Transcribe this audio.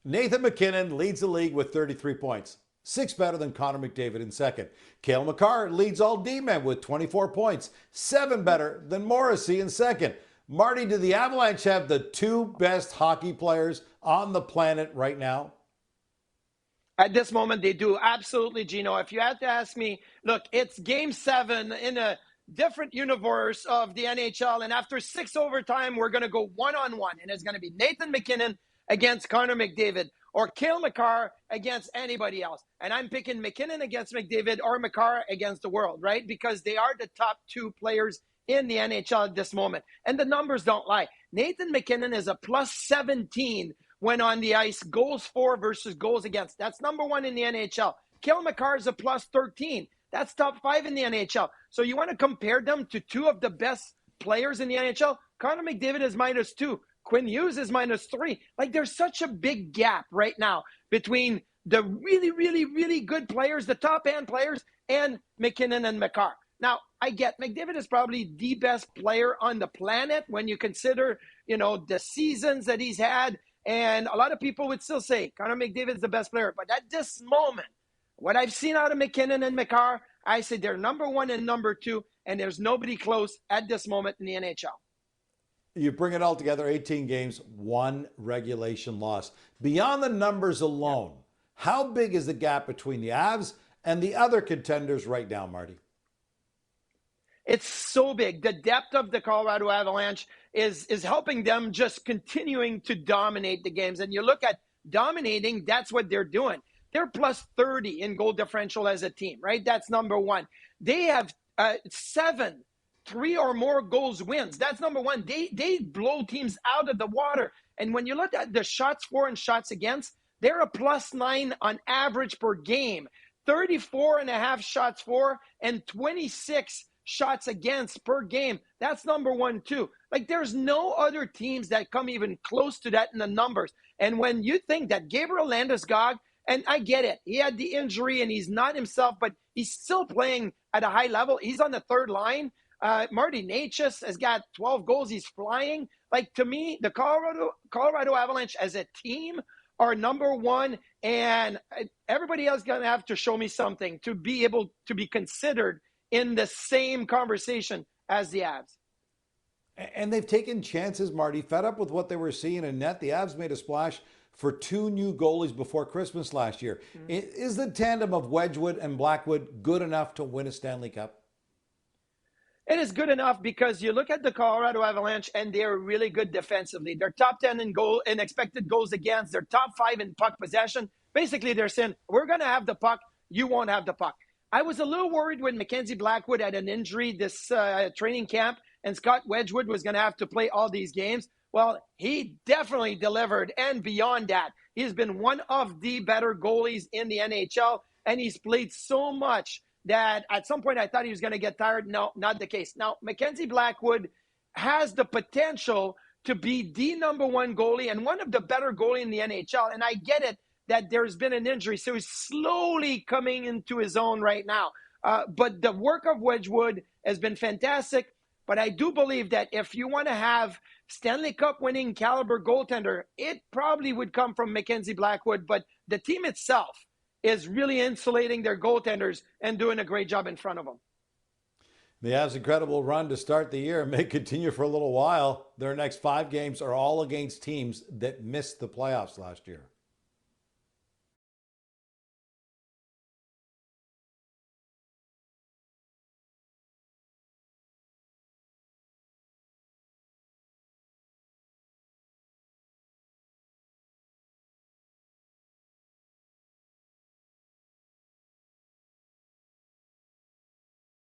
Nathan MacKinnon leads the league with 33 points, 6 better than Connor McDavid in second. Cale Makar leads all D-men with 24 points, 7 better than Morrissey in second. Marty, do the Avalanche have the 2 best hockey players on the planet right now? At this moment, they do. Absolutely, Gino. If you had to ask me, look, it's game 7 in a different universe of the NHL. And after 6 overtime, we're going to go one-on-one. And it's going to be Nathan MacKinnon against Connor McDavid or Cale Makar against anybody else. And I'm picking MacKinnon against McDavid or Makar against the world, right? Because they are the top 2 players in the NHL at this moment. And the numbers don't lie. Nathan MacKinnon is a plus 17 when on the ice, goals for versus goals against. That's number 1 in the NHL. Cale Makar is a plus 13. That's top 5 in the NHL. So you want to compare them to 2 of the best players in the NHL? Connor McDavid is minus 2. Quinn Hughes is minus 3. Like, there's such a big gap right now between the really, really, really good players, the top-end players, and MacKinnon and Makar. Now, I get McDavid is probably the best player on the planet when you consider, the seasons that he's had. And a lot of people would still say Connor McDavid is the best player. But at this moment, what I've seen out of MacKinnon and Makar, I say they're number 1 and number 2, and there's nobody close at this moment in the NHL. You bring it all together, 18 games, 1 regulation loss. Beyond the numbers alone, how big is the gap between the Avs and the other contenders right now, Marty? It's so big. The depth of the Colorado Avalanche is helping them just continuing to dominate the games. And you look at dominating, that's what they're doing. They're plus 30 in goal differential as a team, right? That's number 1. They have 7 3 or more goals wins. That's number 1. They blow teams out of the water. And when you look at the shots for and shots against, they're a plus 9 on average per game. 34 and a half shots for and 26 shots against per game. That's number 1 too. Like, there's no other teams that come even close to that in the numbers. And when you think that Gabriel Landeskog, and I get it, he had the injury and he's not himself, but he's still playing at a high level. He's on the third line. Marty Necas has got 12 goals. He's flying. Like, to me, the Colorado Avalanche as a team are number 1, and everybody else is going to have to show me something to be able to be considered in the same conversation as the Avs. And they've taken chances, Marty, fed up with what they were seeing in net. The Avs made a splash for 2 new goalies before Christmas last year. Is the tandem of Wedgwood and Blackwood good enough to win a Stanley Cup? It is good enough because you look at the Colorado Avalanche and they're really good defensively. They're top 10 in expected goals against. They're top 5 in puck possession. Basically, they're saying, we're going to have the puck. You won't have the puck. I was a little worried when Mackenzie Blackwood had an injury this training camp and Scott Wedgwood was going to have to play all these games. Well, he definitely delivered, and beyond that, he's been one of the better goalies in the NHL, and he's played so much that at some point I thought he was going to get tired. No, not the case. Now, Mackenzie Blackwood has the potential to be the number 1 goalie and one of the better goalie in the NHL, and I get it that there's been an injury, so he's slowly coming into his own right now. But the work of Wedgwood has been fantastic. But I do believe that if you want to have Stanley Cup winning caliber goaltender, it probably would come from Mackenzie Blackwood. But the team itself is really insulating their goaltenders and doing a great job in front of them. The Avs' incredible run to start the year may continue for a little while. Their next 5 games are all against teams that missed the playoffs last year.